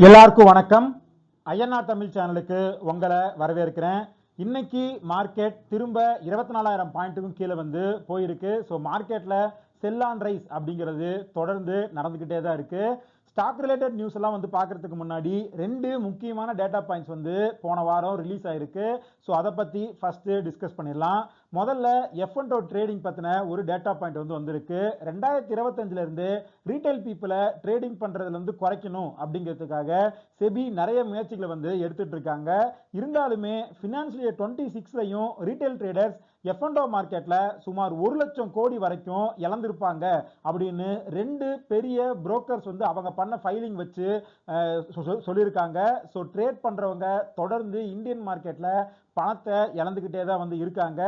எல்லாருக்கும் வணக்கம். ஐஎன்ஆர் தமிழ் சேனலுக்கு உங்களை வரவேற்கிறேன். இன்னைக்கு மார்க்கெட் திரும்ப 24,000 பாயிண்ட்டுக்கும் கீழே வந்து போயிருக்கு. ஸோ மார்க்கெட்ல செல் ஆன் ரைஸ் அப்படிங்கிறது தொடர்ந்து நடந்துகிட்டே தான் இருக்கு. ஸ்டாக் ரிலேட்டட் நியூஸ் எல்லாம் வந்து பார்க்கறதுக்கு முன்னாடி ரெண்டு முக்கியமான டேட்டா பாயிண்ட்ஸ் வந்து போன வாரம் ரிலீஸ் ஆயிருக்கு. ஸோ அதை பத்தி ஃபர்ஸ்ட் டிஸ்கஸ் பண்ணிடலாம். முதல்ல F&O ட்ரேடிங் பத்தின ஒரு டேட்டா பாயிண்ட் வந்து வந்திருக்கு. 2025ல இருந்து ரீட்டைல் பீப்புளை ட்ரேடிங் பண்றதுல இருந்து குறைக்கணும் அப்படிங்கிறதுக்காக செபி நிறைய முயற்சிகளை வந்து எடுத்துட்டு இருக்காங்க. இருந்தாலுமே ஃபினான்ஷியல் இயர் 26லயும் ரீட்டைல் ட்ரேடர்ஸ் F&O மார்க்கெட்ல சுமார் 1 லட்சம் கோடி வரைக்கும் இழந்திருப்பாங்க அப்படின்னு ரெண்டு பெரிய புரோக்கர்ஸ் வந்து அவங்க பண்ண ஃபைலிங் வச்சு சொல்லியிருக்காங்க. ஸோ ட்ரேட் பண்றவங்க தொடர்ந்து இந்தியன் மார்க்கெட்ல பணத்தை இழந்துகிட்டே தான் வந்து இருக்காங்க.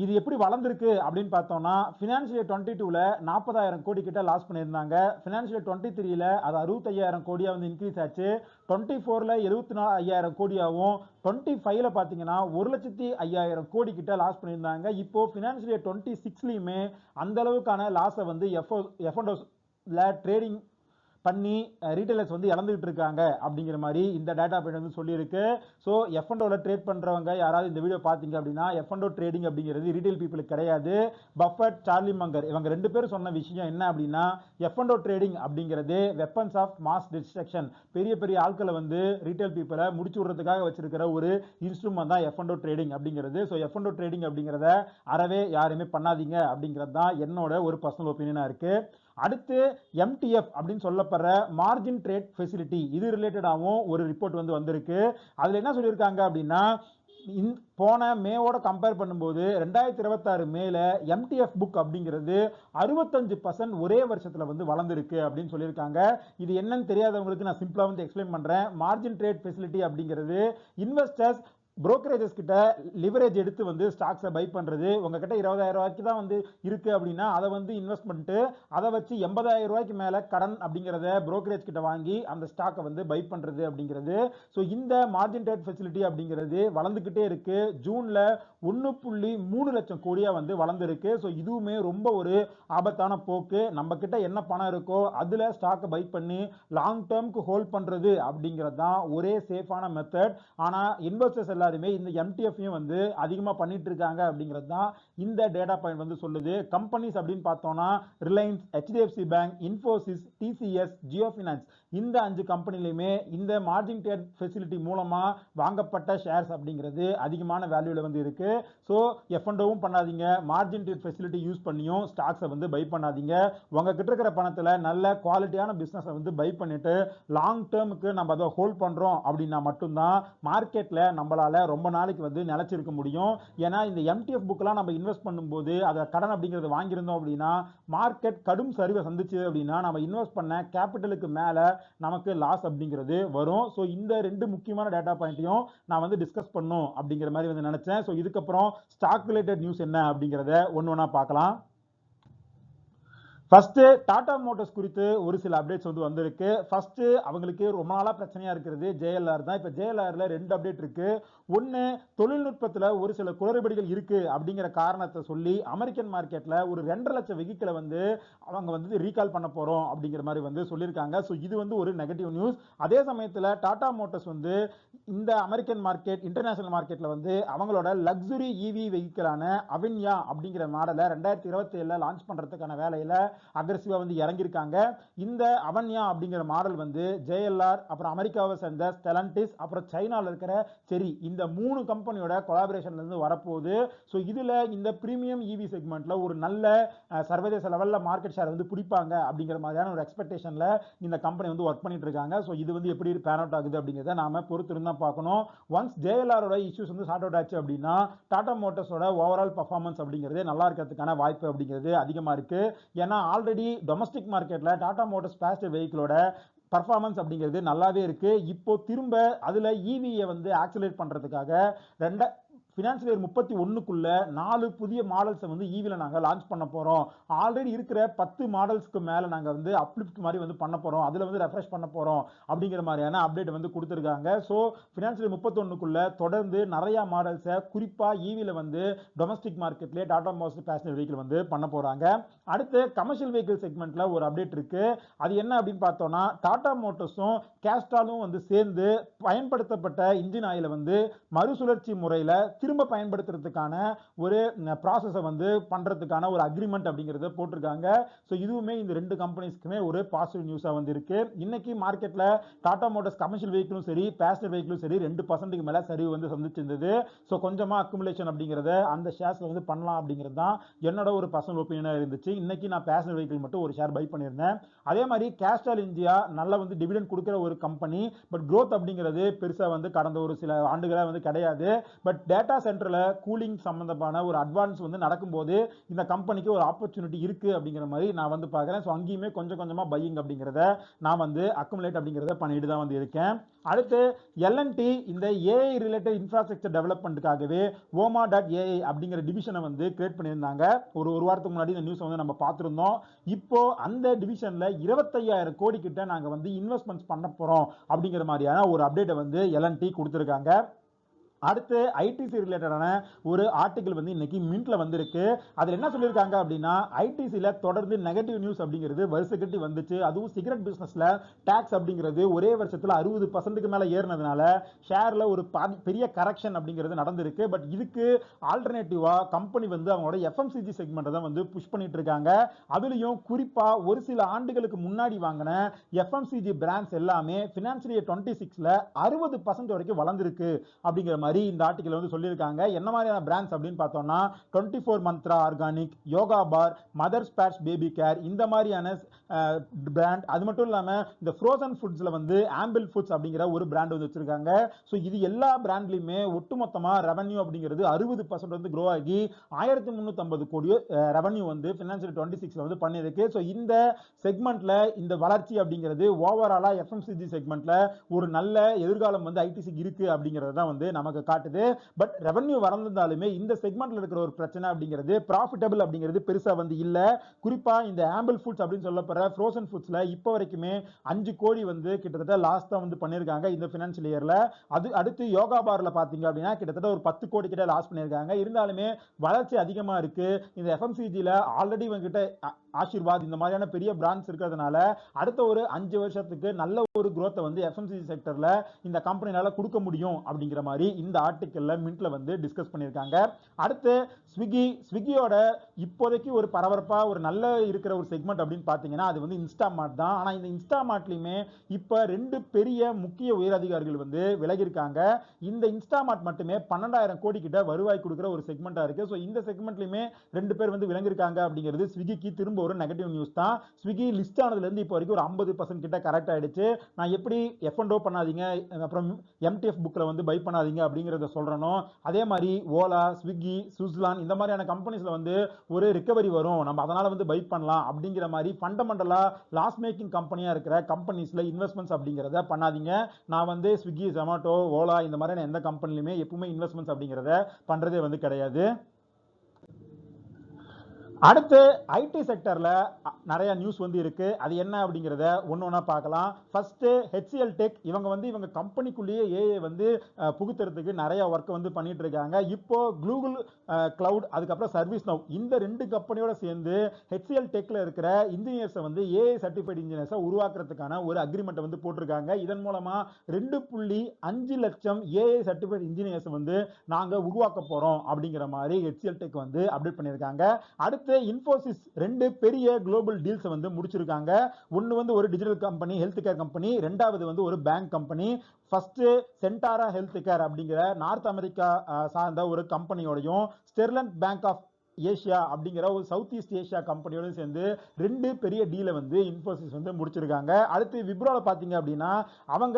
இது எப்படி வளர்ந்துருக்கு அப்படின்னு பார்த்தோம்னா ஃபினான்ஷியல் இயர் 22ல 40,000 கோடி கிட்ட லாஸ் பண்ணியிருந்தாங்க. ஃபினான்ஷியல் இயர் 23ல அது 65,000 கோடியா வந்து இன்க்ரீஸ் ஆச்சு. 24ல 74,500 கோடியாகவும் 25ல பார்த்தீங்கன்னா 1,05,000 கோடி கிட்ட லாஸ் பண்ணியிருந்தாங்க. இப்போ ஃபினான்ஷியல் இயர் 26லயுமே அந்த அளவுக்கான லாஸை வந்து F&Oல ட்ரேடிங் பண்ணி ரீட்டைலர்ஸ் வந்து இழந்துகிட்டு இருக்காங்க அப்படிங்கிற மாதிரி இந்த டேட்டா பாயிண்ட் வந்து சொல்லியிருக்கு. ஸோ F&Oல ட்ரேட் பண்றவங்க யாராவது இந்த வீடியோ பார்த்தீங்க அப்படின்னா F&O ட்ரேடிங் அப்படிங்கிறது ரீட்டைல் பீப்புளுக்கு கிடையாது. பஃபட், சார்லி மங்கர் இவங்க ரெண்டு பேரும் சொன்ன விஷயம் என்ன அப்படின்னா F&O ட்ரேடிங் அப்படிங்கிறது வெப்பன்ஸ் ஆஃப் மாஸ் டிஸ்ட்ரக்ஷன், பெரிய பெரிய ஆட்களை வந்து ரீட்டைல் பீப்புளை முடிச்சு விடுறதுக்காக வச்சிருக்கிற ஒரு இன்ஸ்ட்ருமெண்ட் தான் F&O ட்ரேடிங் அப்படிங்கிறது. ஸோ F&O ட்ரேடிங் அப்படிங்கிறத அறவே யாருமே பண்ணாதீங்க அப்படிங்கிறது தான் என்னோட ஒரு பர்சனல் ஒப்பீனியனா இருக்கு. அடுத்து MTF அப்படின்னு சொல்லப்படுற மார்ஜின் ட்ரேட் ஃபெசிலிட்டி, இது ரிலேட்டடாகவும் ஒரு ரிப்போர்ட் வந்து வந்திருக்கு. அதுல என்ன சொல்லியிருக்காங்க அப்படின்னா போன மேவோட கம்பேர் பண்ணும்போது 2026 மேல MTF புக் அப்படிங்கிறது 65% ஒரே வருஷத்துல வந்து வளர்ந்துருக்கு அப்படின்னு சொல்லியிருக்காங்க. இது என்னன்னு தெரியாதவங்களுக்கு நான் சிம்பிளா வந்து எக்ஸ்பிளைன் பண்றேன். மார்ஜின் ட்ரேட் ஃபெசிலிட்டி அப்படிங்கிறது இன்வெஸ்டர்ஸ் புரோக்கரேஜஸ் கிட்ட லிவரேஜ் எடுத்து வந்து ஸ்டாக்ஸை பை பண்றது. உங்ககிட்ட 20,000 ரூபாய்க்கு தான் வந்து இருக்கு அப்படின்னா அதை வந்து இன்வெஸ்ட் பண்ணிட்டு அதை வச்சு 80,000 ரூபாய்க்கு மேல கடன் அப்படிங்கிறத புரோக்கரேஜ் கிட்ட வாங்கி அந்த ஸ்டாக்கை வந்து பை பண்றது அப்படிங்கிறது. ஸோ இந்த மார்ஜின் ட்ரேட் ஃபெசிலிட்டி அப்படிங்கிறது வளர்ந்துகிட்டே இருக்கு. ஜூன்ல 1.3 லட்சம் கோடியா வந்து வளர்ந்துருக்கு. ஸோ இதுவுமே ரொம்ப ஒரு ஆபத்தான போக்கு. நம்ம கிட்ட என்ன பணம் இருக்கோ அதுல ஸ்டாக்கை பை பண்ணி லாங் டேர்முக்கு ஹோல்ட் பண்றது அப்படிங்கிறது தான் ஒரே சேஃபான மெத்தட். ஆனா இன்வெஸ்டர்ஸ் எல்லாருமே இந்த MTF-ஐயும் வந்து அதிகமா பண்ணிட்டு இருக்காங்க அப்படிங்கிறது தான் இந்த டேட்டா பாயிண்ட் வந்து சொல்லுது. கம்பெனிஸ் அப்படின்னு பார்த்தோம்னா Reliance, HDFC bank, Infosys, TCS, Jio finance இந்த 5 கம்பெனிலையுமே இந்த மார்ஜின் ட்ரேட் ஃபெசிலிட்டி மூலமா வாங்கப்பட்ட ஷேர்ஸ் அப்படிங்கிறது அதிகமான வேல்யூல வந்து இருக்கு. ஸோ F&Oவும் பண்ணாதீங்க, மார்ஜின் ட்ரேட் ஃபெசிலிட்டி யூஸ் பண்ணியும் ஸ்டாக்ஸை வந்து பை பண்ணாதீங்க. உங்ககிட்ட இருக்கிற பணத்துல நல்ல குவாலிட்டியான பிசினஸை வந்து பை பண்ணிட்டு லாங் டேர்முக்கு நம்ம அதை ஹோல்ட் பண்றோம் அப்படின்னா மட்டும்தான் மார்க்கெட்ல நம்மளால ரொம்ப நாளைக்கு வந்து நிலைச்சிருக்க முடியும். ஏன்னா இந்த MTF புக்லாம் நம்ம இன்வெஸ்ட் பண்ணும்போது அதை கடன் அப்படிங்கிறது வாங்கியிருந்தோம் அப்படின்னா மார்க்கெட் கடும் சரிவை சந்திச்சு அப்படின்னா நம்ம இன்வெஸ்ட் பண்ண கேபிட்டலுக்கு மேல நமக்கு லாஸ் அப்படிங்கிறது வரும். ஸோ இந்த ரெண்டு முக்கியமான டேட்டா பாயிண்ட்டையும் நான் வந்து டிஸ்கஸ் பண்ணும் அப்படிங்கிற மாதிரி வந்து நினைச்சேன். ஸோ இதுக்கப்புறம் ஸ்டாக் ரிலேட்டட் நியூஸ் என்ன அப்படிங்கிறத ஒன்னொன்னா பார்க்கலாம். ஃபர்ஸ்ட் டாடா மோட்டார்ஸ் குறித்து ஒரு சில அப்டேட்ஸ் வந்து வந்திருக்கு. ஃபர்ஸ்ட் அவங்களுக்கு ரொம்ப நாளா பிரச்சனையா இருக்கிறது JLR தான். இப்ப JLRல ரெண்டு அப்டேட் இருக்கு. ஒன்னு, தொழில்நுட்பத்துல ஒரு சில குளறுபடிகள் இருக்கு அப்படிங்கிற காரணத்தை சொல்லி அமெரிக்கன் மார்க்கெட்ல ஒரு 2.5 லட்சம் வெஹிக்கிளை வந்து அவங்க வந்து ரீகால் பண்ண போறோம் அப்படிங்கிற மாதிரி வந்து சொல்லியிருக்காங்க. ஸோ இது வந்து ஒரு நெகட்டிவ் நியூஸ். அதே சமயத்துல டாடா மோட்டார்ஸ் வந்து இந்த அமெரிக்கன் மார்க்கெட், இன்டர்நேஷனல் மார்க்கெட்ல வந்து அவங்களோட லக்ஸுரி EV வெஹிக்கிளான அவென்யா அப்படிங்கிற மாடலை 2027ல லான்ச் பண்றதுக்கான வேலையில அக்ரெசிவா வந்து இறங்கியிருக்காங்க. இந்த அவென்யா அப்படிங்கிற மாடல் வந்து JLR, அப்புறம் அமெரிக்காவை சேர்ந்த ஸ்டெலண்டிஸ், அப்புறம் சைனால இருக்கிற செரி, இந்த 3 கம்பெனியோட கொலாபரேஷன்ல இருந்து வரப்போகுது. ஸோ இதுல இந்த பிரீமியம் EV செக்மெண்ட்ல ஒரு நல்ல சர்வதேச லெவல்ல மார்க்கெட் ஷேர் வந்து பிடிப்பாங்க அப்படிங்கிற மாதிரியான ஒரு எக்ஸ்பெக்டேஷன்ல இந்த கம்பெனி வந்து ஒர்க் பண்ணிட்டு இருக்காங்க. ஸோ இது வந்து எப்படி பேன் அவுட் ஆகுது அப்படிங்கிறத நாம பொறுத்திருந்தா பார்க்கணும். ஒன்ஸ் JLR-ஓட இஷ்யூஸ் வந்து சார்ட் அவுட் ஆச்சு அப்படின்னா டாடா மோட்டார்ஸோட ஓவரால் பர்ஃபார்மன்ஸ் அப்படிங்கிறது நல்லா இருக்கிறதுக்கான வாய்ப்பு அப்படிங்கிறது அதிகமா இருக்கு. ஏன்னா ஆல்ரெடி டொமஸ்டிக் மார்க்கெட்ல டாடா மோட்டார்ஸ் பேசஞ்சர் வெஹிக்கிளோட பர்ஃபார்மன்ஸ் அப்படிங்கிறது நல்லாவே இருக்கு. இப்போ திரும்ப அதுல EV-யை வந்து ஆக்சிலேட் பண்றதுக்காக ஃபினான்ஷியல் இயர் 31க்குள்ள 4 புதிய மாடல்ஸை வந்து ஈவில நாங்க லான்ச் பண்ண போறோம். ஆல்ரெடி இருக்கிற 10 மாடல்ஸ்க்கு மேல நாங்க வந்து அப்லிஃப்ட் மாதிரி வந்து பண்ண போறோம். அதுல வந்து ரெஃப்ரெஷ் பண்ண போறோம் அப்படிங்கிற மாதிரியான அப்டேட் வந்து கொடுத்திருக்காங்க. ஸோ ஃபினான்ஷியல் இயர் 31க்குள்ள தொடர்ந்து நிறைய மாடல்ஸை குறிப்பா ஈவில வந்து டொமஸ்டிக் மார்க்கெட்லேயே டாடா மோட்டார்ஸ் பேசஞ்சர் வெஹிக்கிள் வந்து பண்ண போறாங்க. அடுத்து கமர்ஷியல் வெஹிக்கிள் செக்மெண்ட்ல ஒரு அப்டேட் இருக்கு. அது என்ன அப்படின்னு பார்த்தோம்னா டாடா மோட்டார்ஸும் கேஸ்ட்ராலும் வந்து சேர்ந்து பயன்படுத்தப்பட்ட இன்ஜின் ஆயில வந்து மறுசுழற்சி முறையில திரும்ப பயன்படுத்துறதுக்கான ஒரு ப்ராசஸை வந்து பண்றதுக்கான ஒரு அக்ரிமெண்ட் அப்படிங்கறத போட்டிருக்காங்க. ஸோ இதுவுமே இந்த ரெண்டு கம்பெனிஸ்க்குமே ஒரு பாசிட்டிவ் நியூஸா வந்து இருக்கு. இன்னைக்கு மார்க்கெட்ல டாடா மோட்டார்ஸ் கமர்ஷியல் வெஹிக்கிளும் சரி பேசஞ்சர் வெஹிக்கிளும் சரி 2% மேல சரிவு வந்து சந்திச்சிருந்தது. ஸோ கொஞ்சமா அக்குமுலேஷன் அப்படிங்கறத அந்த ஷேர்ஸ்ல வந்து பண்ணலாம் அப்படிங்கிறது தான் என்னோட ஒரு பர்சனல் ஒப்பீனியனா இருந்துச்சு. இன்னைக்கு நான் பேசஞ்சர் வெஹிக்கிள் மட்டும் ஒரு ஷேர் பை பண்ணியிருந்தேன். அதே மாதிரி கேஸ்ட்ரால் இந்தியா நல்ல வந்து டிவிடெண்ட் கொடுக்கிற ஒரு கம்பெனி. பட் growth அப்படிங்கிறது பெருசா வந்து கடந்த ஒரு சில ஆண்டுகளா வந்து கிடையாது. பட் டேட்டா சென்டர்ல கூலிங் சம்பந்தமான ஒரு அட்வான்ஸ் வந்து நடக்கும்போது இந்த கம்பெனிக்கு ஒரு ஆப்பர்ச்சுனிட்டி இருக்கு அப்படிங்கிற மாதிரி நான் வந்து பார்க்குறேன். ஸோ அங்கேயுமே கொஞ்சம் கொஞ்சமா பையிங் அப்படிங்கிறத நான் வந்து அக்குமுலேட் அப்படிங்கிறத பண்ணிட்டு தான் வந்து இருக்கேன். அடுத்து எல்என்டி இந்த ஏஐ ரிலேட்டட் இன்ஃப்ராஸ்ட்ரக்சர் டெவலப்மெண்ட்டுக்காகவே ஓமா.ஏஐ அப்படிங்கிற டிவிஷனை வந்து கிரியேட் பண்ணியிருந்தாங்க. ஒரு வாரத்துக்கு முன்னாடி இந்த நியூஸ் வந்து நம்ம பார்த்துருந்தோம். இப்போ அந்த டிவிஷன்ல 25,000 கோடி கிட்ட நாங்க வந்து இன்வெஸ்ட்மெண்ட்ஸ் பண்ண போறோம் அப்படிங்கிற மாதிரியான ஒரு அப்டேட்டை வந்து எல்என்டி கொடுத்திருக்காங்க. அடுத்து ஐடிசி ரிலேட்டடான ஒரு ஆர்டிகல் வந்து இன்னைக்கு மின்ட்ல வந்திருக்கு. அதுல என்ன சொல்லியிருக்காங்க அப்படின்னா ஐடிசில தொடர்ந்து நெகட்டிவ் நியூஸ் அப்படிங்கிறது வருஷக்கட்டி வந்துச்சு. அதுவும் சிகரெட் பிசினஸ்ல டாக்ஸ் அப்படிங்கிறது ஒரே வருஷத்துல 60% மேல ஏறினதுனால ஷேர்ல ஒரு பெரிய கரெக்ஷன் அப்படிங்கிறது நடந்திருக்கு. பட் இதுக்கு ஆல்டர்னேட்டிவா கம்பெனி வந்து அவங்களோட எஃப்எம்சிஜி செக்மெண்ட் தான் வந்து புஷ் பண்ணிட்டு இருக்காங்க. அதுலயும் குறிப்பா ஒரு சில ஆண்டுகளுக்கு முன்னாடி வாங்கின எஃப்எம்சிஜி பிராண்ட்ஸ் எல்லாமே ஃபினான்ஷியல் இயர் 26ல 60% வரைக்கும் வளர்ந்திருக்கு அப்படிங்கிற மாதிரி இந்த ஆர்டிகல் வந்து சொல்லியிருக்காங்க. என்ன மாதிரியான பிராண்ட்ஸ் அப்படின்னு பார்த்தோம்னா 24 மந்த்ரா ஆர்கானிக், யோகா பார், மதர்ஸ் பேட்ச் பேபி கேர் இந்த மாதிரியான பிராண்ட். அது மட்டும் இல்லாம இந்த ஃப்ரோசன் ஃபுட்ஸ்ல வந்து ஆம்பிள் ஃபுட்ஸ் அப்படிங்கிற ஒரு பிராண்ட் வந்து வச்சிருக்காங்க. ஸோ இது எல்லா பிராண்ட்லயுமே ஒட்டுமொத்தமா ரெவன்யூ அப்படிங்கிறது 60% வந்து க்ரோ ஆகி 1350 கோடி ரெவன்யூ வந்து ஃபினான்ஷியல் 26ல வந்து பண்ணிருக்கு. ஸோ இந்த செக்மெண்ட்ல இந்த வளர்ச்சி அப்படிங்கிறது ஓவராலா எஃப்எம்சிஜி செக்மெண்ட்ல ஒரு நல்ல எதிர்காலம் வந்து ஐடிசிக்கு இருக்கு அப்படிங்கிறது தான் வந்து நமக்கு காட்டுது. பட் ரெவன்யூ வளர்ந்தாலுமே இந்த செக்மெண்ட்ல இருக்கிற ஒரு பிரச்சனை அப்படிங்கிறது ப்ராஃபிட்டபிள் அப்படிங்கிறது பெருசா வந்து இல்ல. குறிப்பா இந்த ஆம்பிள் ஃபுட்ஸ் அப்படின்னு சொல்லப்படுற ஃப்ரோசன் ஃபுட்ஸ்ல இப்போ வரைக்குமே 5 கோடி வந்து கிட்டத்தட்ட லாஸ் தான் வந்து பண்ணிருக்காங்க இந்த ஃபினான்ஷியல் இயர்ல. அது அடுத்து யோகா பார்ல பாத்தீங்க அப்படின்னா கிட்டத்தட்ட ஒரு 10 கோடி கிட்ட லாஸ் பண்ணிருக்காங்க. இருந்தாலுமே வளர்ச்சி அதிகமா இருக்கு. இந்த எஃப்எம்சிஜில ஆல்ரெடி இவங்கிட்ட ஆசீர்வாத் இந்த மாதிரியான பெரிய பிராண்ட்ஸ் இருக்கிறதுனால அடுத்த ஒரு 5 வருஷத்துக்கு நல்ல ஒரு growth வந்து எஃப்எம்சிஜி செக்டர்ல இந்த கம்பெனினால கொடுக்க முடியும் அப்படிங்கிற மாதிரி இந்த ஆர்டிகல்ல மின்ட்ல வந்து டிஸ்கஸ் பண்ணிருக்காங்க. அடுத்து ஸ்விக்கியோட இப்போதைக்கு ஒரு பரபரப்பா ஒரு நல்ல இருக்கிற ஒரு செக்மெண்ட் அப்படின்னு பாத்தீங்கன்னா அது வந்து இன்ஸ்டாமார்ட் தான். ஆனா இந்த இன்ஸ்டாமார்ட்லயுமே இப்ப 2 பெரிய முக்கிய உயர் அதிகாரிகள் வந்து விலகி இருக்காங்க. இந்த இன்ஸ்டாமார்ட் மட்டுமே 12,000 கோடி கிட்ட வருவாய் கொடுக்கிற ஒரு செக்மெண்டா இருக்கு. ஸோ இந்த செக்மெண்ட்லயுமே 2 பேர் வந்து விலங்கிருக்காங்க அப்படிங்கிறது ஸ்விக்கிக்கு திரும்ப ஒரு நெகட்டிவ் நியூஸ் தான். ஸ்விக்கி லிஸ்ட் ஆனதுல இருந்து இப்போ வரைக்கும் ஒரு 50% கிட்ட கரெக்ட் ஆயிடுச்சு. நான் எப்படி F&O பண்ணாதீங்க அப்புறம் MTF புக்ல வந்து பை பண்ணாதீங்க அப்படிங்கறத சொல்றனோ அதே மாதிரி ஓலா, ஸ்விக்கி, சுஸ்லான் இந்த மாதிரியான கம்பெனிஸ்ல வந்து ஒரு ரிகவரி வரும், நம்ம அதனால வந்து பை பண்ணலாம் அப்படிங்கிற மாதிரி ஃபண்டமெண்டலா லாஸ் மேக்கிங் கம்பெனியா இருக்கிற கம்பெனிஸ்ல இன்வெஸ்ட்மெண்ட்ஸ் அப்படிங்கறத பண்ணாதீங்க. நான் வந்து ஸ்விக்கி, ஜொமேட்டோ, ஓலா இந்த மாதிரியான எந்த கம்பெனிலுமே எப்பவுமே இன்வெஸ்ட்மெண்ட்ஸ் அப்படிங்கறத பண்றதே வந்து கிடையாது. அடுத்து ஐடி செக்டர்ல நிறைய நியூஸ் வந்து இருக்கு. அது என்ன அப்படிங்கறத ஒண்ணா பார்க்கலாம். ஃபர்ஸ்ட் HCL டெக் இவங்க கம்பெனிக்குள்ளேயே ஏஐ வந்து புகுத்துறதுக்கு நிறைய ஒர்க் வந்து பண்ணிட்டு இருக்காங்க. இப்போ கூகுள் கிளவுட் அதுக்கப்புறம் சர்வீஸ் நவ் இந்த 2 கம்பெனியோட சேர்ந்து HCL டெக்ல இருக்கிற இன்ஜினியர்ஸ் வந்து ஏஐ சர்டிஃபைட் இன்ஜினியர்ஸை உருவாக்குறதுக்கான ஒரு அக்ரிமெண்ட் வந்து போட்டிருக்காங்க. இதன் மூலமா 2.5 லட்சம் ஏஐ சர்டிஃபைட் இன்ஜினியர்ஸ் வந்து நாங்க உருவாக்க போறோம் அப்படிங்கிற மாதிரி HCL டெக் வந்து அப்டேட் பண்ணிருக்காங்க. அடுத்து இன்ஃபோசிஸ் 2 பெரிய குளோபல் டீல்ஸ் வந்து முடிச்சிருக்காங்க. ஒன்னு வந்து ஒரு digital company, health care company, ரெண்டாவது வந்து ஒரு bank company. First Sentara health care அப்படிங்கிற நார்த் அமெரிக்கா சார்ந்த ஒரு கம்பெனியோடையும் ஸ்டெர்லண்ட் பேங்க் ஆஃப் ஏஷியா அப்படிங்கிற ஒரு சவுத் ஈஸ்ட் ஏஷியா கம்பெனியோட சேர்ந்து 2 பெரிய டீலை வந்து இன்ஃபோசிஸ் வந்து முடிச்சிருக்காங்க. அடுத்து விப்ரோல பாத்தீங்க அப்படின்னா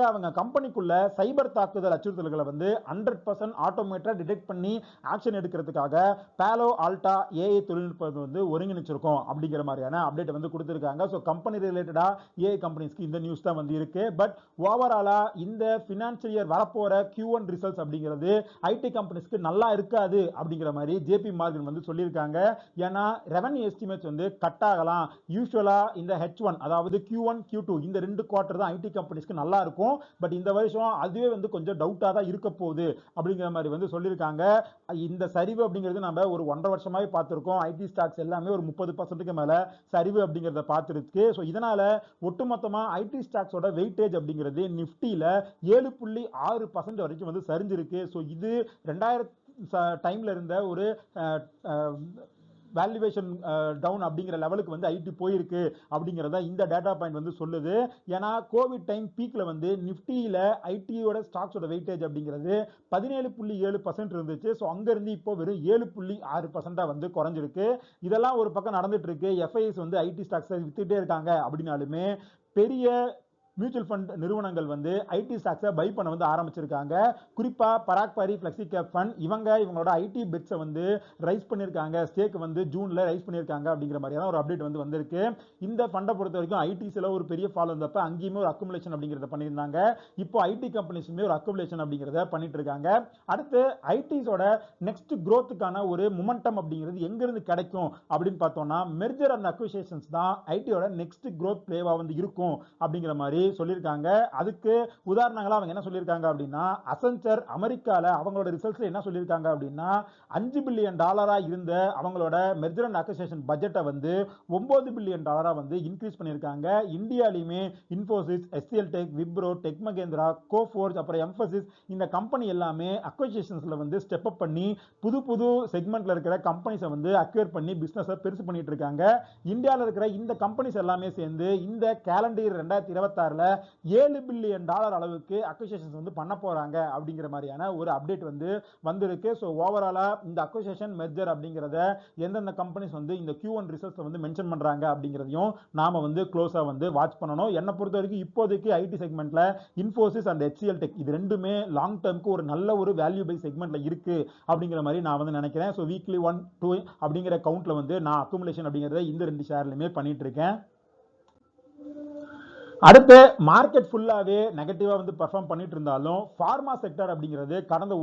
அவங்க கம்பெனிக்குள்ள சைபர் தாக்குதல் அச்சுறுத்தல்களை வந்து 100% ஆட்டோமேட்டட் டிடெக்ட் பண்ணி ஆக்ஷன் எடுக்கிறதுக்காக பேலோ ஆல்டா ஏஐ தொழில்நுட்பத்தை வந்து ஒருங்கிணைச்சிருக்கோம் அப்படிங்கிற மாதிரியான அப்டேட் வந்து கொடுத்திருக்காங்க. ஸோ கம்பெனி ரிலேட்டடா ஏஐ கம்பெனிஸ்க்கு இந்த நியூஸ் தான் வந்து இருக்கு. பட் ஓவராலா இந்த ஃபினான்ஷியல் இயர் வரப்போற Q1 ரிசல்ட்ஸ் அப்படிங்கிறது ஐடி கம்பெனிஸ்க்கு நல்லா இருக்காது அப்படிங்கிற மாதிரி ஜேபி மார்கன் வந்து சொல்லியிருக்காங்க. ஏன்னா ரெவன்யூ எஸ்டிமேட்ஸ் வந்து கட் ஆகலாம். யூசுவலா இந்த H1 அதாவது Q1 Q2 இந்த 2 குவார்டர் தான் ஐடி கம்பெனிஸ்க்கு நல்லா இருக்கும். பட் இந்த வருஷம் அதுவே வந்து கொஞ்சம் டவுட்டா தான் இருக்க போகுது அப்படிங்கிற மாதிரி வந்து சொல்லியிருக்காங்க. இந்த சரிவு அப்படிங்கிறது நம்ம ஒரு 1.5 வருஷமாவே பார்த்திருக்கோம். ஐடி ஸ்டாக்ஸ் எல்லாமே ஒரு 30% மேல சரிவு அப்படிங்கிறத பார்த்திருக்கு. ஸோ இதனால ஒட்டுமொத்தமா ஐடி ஸ்டாக்ஸோட வெயிட்டேஜ் அப்படிங்கிறது நிஃப்டியில 7.6% வரைக்கும் வந்து சரிஞ்சிருக்கு. ஸோ இது 2000 டைம்ல இருந்த ஒரு வேல்யூவேஷன் டவுன் அப்படிங்கிற லெவலுக்கு வந்து ஐடி போயிருக்கு அப்படிங்கிறத இந்த டேட்டா பாயிண்ட் வந்து சொல்லுது. ஏன்னா கோவிட் டைம் பீக்ல வந்து நிஃப்டியில ஐடியோட ஸ்டாக்ஸோட வெயிட்டேஜ் அப்படிங்கிறது 17.7% இருந்துச்சு. ஸோ அங்க இருந்து இப்போ வெறும் 7.6% வந்து குறைஞ்சிருக்கு. இதெல்லாம் ஒரு பக்கம் நடந்துட்டு இருக்கு. எஃப்ஐஎஸ் வந்து ஐடி ஸ்டாக்ஸை வித்துட்டே இருக்காங்க அப்படின்னாலுமே பெரிய மியூச்சுவல் ஃபண்ட் நிறுவனங்கள் வந்து ஐடி ஸ்டாக்ஸை பை பண்ண வந்து ஆரம்பிச்சிருக்காங்க. குறிப்பா பராக் பாரி ஃபிளெக்ஸி கேப் ஃபண்ட் இவங்களோட ஐடி பெட்ஸை வந்து ரைஸ் பண்ணியிருக்காங்க. ஸ்டேக் வந்து ஜூன்ல ரைஸ் பண்ணியிருக்காங்க அப்படிங்கிற மாதிரியான ஒரு அப்டேட் வந்து வந்திருக்கு. இந்த ஃபண்டை பொறுத்த வரைக்கும் ஐடிஸ்ல ஒரு பெரிய ஃபால் வந்தப்ப அங்கேயுமே ஒரு அக்குமுலேஷன் அப்படிங்கிறத பண்ணியிருந்தாங்க. இப்போ ஐடி கம்பெனிஸுமே ஒரு அக்குமுலேஷன் அப்படிங்கிறத பண்ணிட்டு இருக்காங்க. அடுத்து ஐடிஸோட நெக்ஸ்ட் growthக்கான ஒரு மொமெண்டம் அப்படிங்கிறது எங்க இருந்து கிடைக்கும் அப்படின்னு பார்த்தோம்னா மெர்ஜர் அண்ட் அக்விசிஷன்ஸ் தான் ஐடியோட நெக்ஸ்ட் growth பிளேவா வந்து இருக்கும் அப்படிங்கிற மாதிரி சொல்லியிருக்காங்க. அதுக்கு உதாரணங்களா அவங்க என்ன சொல்லியிருக்காங்க அப்படின்னா அசென்சர் அமெரிக்கால அவங்களோட ரிசல்ட்ஸ்ல என்ன சொல்லியிருக்காங்க அப்படின்னா $5 பில்லியன் இருந்த அவங்களோட மெர்ஜர் அண்ட் அக்விசிஷன் பட்ஜெட்டை வந்து $9 பில்லியன் வந்து இன்க்ரீஸ் பண்ணியிருக்காங்க. இந்தியாலையுமே இன்ஃபோசிஸ், எஸ்சிஎல் டெக், விப்ரோ, டெக் மகேந்திரா, கோஃபோர்ஜ் அப்புறம் எம்ஃபசிஸ் இந்த கம்பெனி எல்லாமே அக்விசிஷன்ஸ்ல வந்து ஸ்டெப் அப் பண்ணி புது செக்மெண்ட்ல இருக்கிற கம்பெனிஸை வந்து அக்வயர் பண்ணி பிசினஸை பெருசு பண்ணிட்டு இருக்காங்க. இந்தியாவில் இருக்கிற இந்த கம்பெனிஸ் எல்லாமே சேர்ந்து இந்த கேலண்டர் 2026 $7 பில்லியன் அளவுக்கு அக்விசிஷன்ஸ் வந்து பண்ண போறாங்க அப்படிங்கிற மாதிரியான ஒரு அப்டேட் வந்து வந்திருக்கு. ஸோ ஓவராலா இந்த அக்விசிஷன் மெர்ஜர் அப்படிங்கிறத எந்தெந்த கம்பெனிஸ் வந்து இந்த Q1 ரிசல்ட்ஸ் வந்து மென்ஷன் பண்றாங்க அப்படிங்கிறதையும் நாம வந்து க்ளோஸா வந்து வாட்ச் பண்ணணும். என்னை பொறுத்த வரைக்கும் இப்போதைக்கு ஐடி செக்மெண்ட்ல இன்ஃபோசிஸ் அண்ட் HCL டெக் இது ரெண்டுமே லாங் டர்ம்க்கு ஒரு நல்ல ஒரு வேல்யூ பை செக்மெண்ட்ல இருக்கு அப்படிங்கிற மாதிரி நான் வந்து நினைக்கிறேன். ஸோ வீக்லி 1, 2 அப்படிங்கிற கவுண்ட்ல வந்து நான் அக்குமுலேஷன் அப்படிங்கிறத இந்த 2 ஷேர்லையுமே பண்ணிட்டு இருக்கேன். அடுத்து மார்க்கெட் ஃபுல்லாவே நெகட்டிவா வந்து பெர்ஃபார்ம் பண்ணிட்டு இருந்தாலும் ஃபார்மா செக்டர் அப்படிங்கிறது கடந்த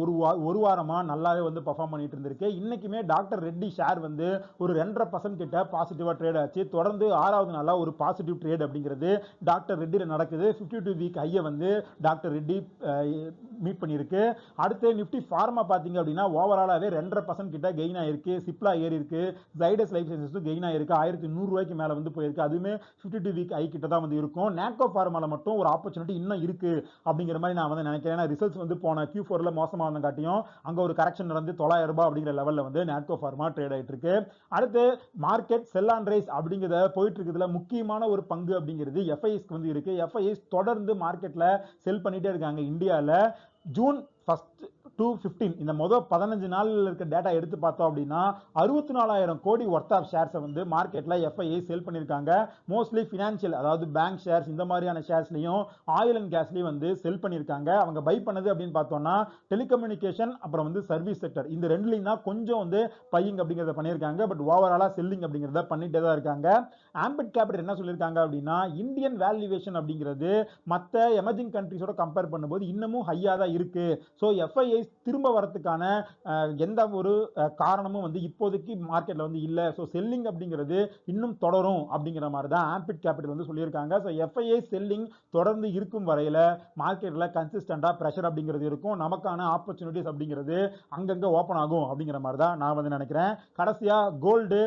ஒரு வாரமா நல்லாவே வந்து பெர்ஃபார்ம் பண்ணிட்டு இருந்திருக்கு. இன்னைக்குமே டாக்டர் ரெட்டி ஷேர் வந்து ஒரு 2.5% கிட்ட பாசிட்டிவா ட்ரேட் ஆச்சு. தொடர்ந்து 6வது நாளா ஒரு பாசிட்டிவ் ட்ரேட் அப்படிங்கிறது டாக்டர் ரெட்டில நடக்குது. 52 வீக் ஹையை வந்து டாக்டர் ரெட்டி மீட் பண்ணியிருக்கு. அடுத்து நிஃப்டி ஃபார்மா பாத்தீங்க அப்படின்னா ஓவராலாவே 2.5% கிட்ட கெயின் ஆயிருக்கு. சிப்லா ஏறி இருக்கு. ஜைடஸ் லைஃப் சயின்சஸும் கெயின் ஆயிருக்கு. 1100 ரூபாய்க்கு மேல வந்து போயிருக்கு. அதுவுமே 52 வீக் ஹை கிட்ட தான் வந்து இருக்கும். நாட்கோ ஃபார்மால மட்டும் ஒரு ஆப்பர்ச்சுனிட்டி இன்னும் இருக்கு அப்படிங்கிற மாதிரி நான் வந்து நினைக்கிறேன். ரிசல்ட்ஸ் வந்து போன Q4ல மோசமா வந்த காட்டியும் அங்க ஒரு கரெக்ஷன் நடந்து $900 அப்படிங்கிற லெவல்ல வந்து நாட்கோ ஃபார்மா ட்ரேட் ஆயிட்டு இருக்கு. அடுத்து மார்க்கெட் செல் அண்ட் ரைஸ் அப்படிங்கிறத போயிட்டு இருக்குதுல முக்கியமான ஒரு பங்கு அப்படிங்கிறது எஃப்ஐஎஸ்க்கு வந்து இருக்கு. எஃப்ஐஎஸ் தொடர்ந்து மார்க்கெட்ல செல் பண்ணிட்டே இருக்காங்க. இந்தியாவில் ஜூன் 1 to 15 இந்த முதல் 15 நாள்ல இருக்க டேட்டா எடுத்து பார்த்தோம் அப்படின்னா 64,000 கோடி ஒர்த் ஆஃப் ஷேர்ஸை வந்து மார்க்கெட்ல எஃப்ஐஐ செல் பண்ணியிருக்காங்க. மோஸ்ட்லி ஃபினான்ஷியல் அதாவது பேங்க் ஷேர்ஸ் இந்த மாதிரியான ஷேர்ஸ்லையும் ஆயில் அண்ட் கேஸ்லையும் வந்து செல் பண்ணியிருக்காங்க. அவங்க பை பண்ணது அப்படின்னு பார்த்தோம்னா டெலிகம்யூனிகேஷன் அப்புறம் வந்து சர்வீஸ் செக்டர் இந்த ரெண்டுலையும் தான் கொஞ்சம் வந்து பையிங் அப்படிங்கிறத பண்ணியிருக்காங்க. பட் ஓவராலா செல்லிங் அப்படிங்கிறத பண்ணிட்டே தான் இருக்காங்க. ஆம்பிட் கேபிட்டல் என்ன சொல்லியிருக்காங்க அப்படின்னா இந்தியன் வேல்யூவேஷன் அப்படிங்கிறது மற்ற எமர்ஜிங் கண்ட்ரிஸோட கம்பேர் பண்ணும்போது இன்னமும் ஹையா தான் இருக்கு. ஸோ எஃப்ஐஐ திரும்ப வரதுக்கான எந்த ஒரு காரணமும் வந்து இப்போதைக்கு மார்க்கெட்ல வந்து இல்ல. ஸோ செல்லிங் அப்படிங்கிறது இன்னும் தொடரும் அப்படிங்கிற மாதிரி தான் ஆம்பிட் கேபிட்டல் வந்து சொல்லியிருக்காங்க. ஸோ எஃப்ஐஐ செல்லிங் தொடர்ந்து இருக்கும் வரையில மார்க்கெட்ல கன்சிஸ்டண்டா பிரஷர் அப்படிங்கிறது இருக்கும். நமக்கான ஆப்பர்ச்சுனிட்டிஸ் அப்படிங்கிறது அங்கங்க ஓப்பன் ஆகும் அப்படிங்கிற மாதிரி தான் நான் வந்து நினைக்கிறேன். கடைசியா கோல்டு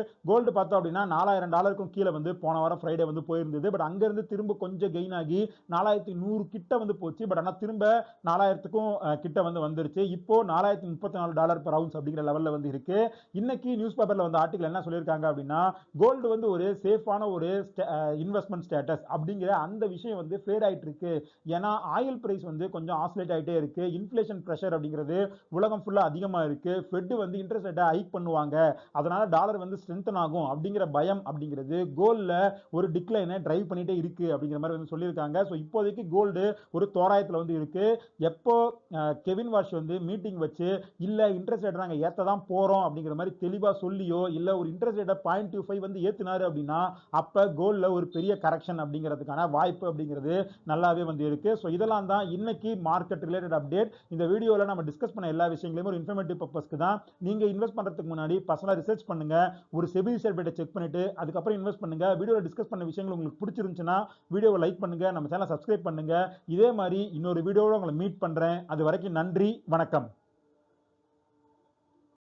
பார்த்தோம் அப்படின்னா $4,000 கீழே வந்து போன வாரம் ஃப்ரைடே வந்து போயிருந்தது. பட் அங்க இருந்து திரும்ப கொஞ்சம் கெயின் ஆகி 4,100 கிட்ட வந்து போச்சு. பட் ஆனா திரும்ப 4,000 கிட்ட வந்து வந்துருச்சு. இப்போ $4034 per ounce அப்படிங்கிற லெவல்ல வந்து இருக்கு. இன்னைக்கு நியூஸ் பேப்பர்ல வந்த ஆர்டிகல் என்ன சொல்லியிருக்காங்க அப்படின்னா, கோல்டு வந்து ஒரு சேஃபான ஒரு இன்வெஸ்ட்மெண்ட் ஸ்டேட்டஸ் அப்படிங்கிற அந்த விஷயம் வந்து ஃபேட் ஆயிட்டு இருக்கு. ஏன்னா ஆயில் பிரைஸ் வந்து கொஞ்சம் ஆசிலேட் ஆயிட்டே இருக்கு. இன்ஃப்ளேஷன் பிரஷர் அப்படிங்கிறது உலகம் ஃபுல்லா அதிகமா இருக்கு. ஃபெட் வந்து இன்ட்ரெஸ்ட் ரேட்டை ஹைக் பண்ணுவாங்க, அதனால டாலர் வந்து ஸ்ட்ரென்தன் ஆகும் அப்படிங்கிற பயம் அப்படிங்கிறது கோல்ட்ல ஒரு டிக்ளைனை டிரைவ் பண்ணிட்டே இருக்கு அப்படிங்கிற மாதிரி வந்து சொல்லியிருக்காங்க. ஸோ இப்போதைக்கு கோல்டு ஒரு தோராயத்தில் வந்து இருக்கு. எப்போ கெவின் வாஷ் வந்து மீட்டிங் வச்சு இல்ல இன்ட்ரெஸ்ட் ரேட் நாங்க ஏத்த தான் போறோம் அப்படிங்கிற மாதிரி தெளிவா சொல்லியோ இல்ல ஒரு இன்ட்ரெஸ்ட் ரேட்டை 0.25 வந்து ஏத்துனாரு அப்படின்னா அப்ப கோல்ட்ல ஒரு பெரிய கரெக்ஷன் அப்படிங்கிறதுக்கான வாய்ப்பு அப்படிங்கிறது நல்லாவே வந்து இருக்கு. ஸோ இதெல்லாம் தான் இன்னைக்கு மார்க்கெட் ரிலேட்டட் அப்டேட். இந்த வீடியோல நம்ம டிஸ்கஸ் பண்ண எல்லா விஷயங்களையும் ஒரு இன்ஃபர்மேட்டிவ் பர்பஸ்க்கு தான். நீங்க இன்வெஸ்ட் பண்றதுக்கு முன்னாடி பர்சனலா ரிசர்ச் பண்ணுங்க, ஒரு செபி சர்டிஃபிகேட்டை செக் பண்ணிட்டு அதுக்கப்புறம் இன்வெஸ்ட் பண்ணுங்க. வீடியோல டிஸ்கஸ் பண்ண விஷயங்கள் உங்களுக்கு பிடிச்சிருந்துச்சுன்னா வீடியோவை லைக் பண்ணுங்க, நம்ம சேனலை சப்ஸ்கிரைப் பண்ணுங்க. இதே மாதிரி இன்னொரு வீடியோவோட உங்களை மீட் பண்றேன். அது வரைக்கும் நன்றி, வணக்கம்.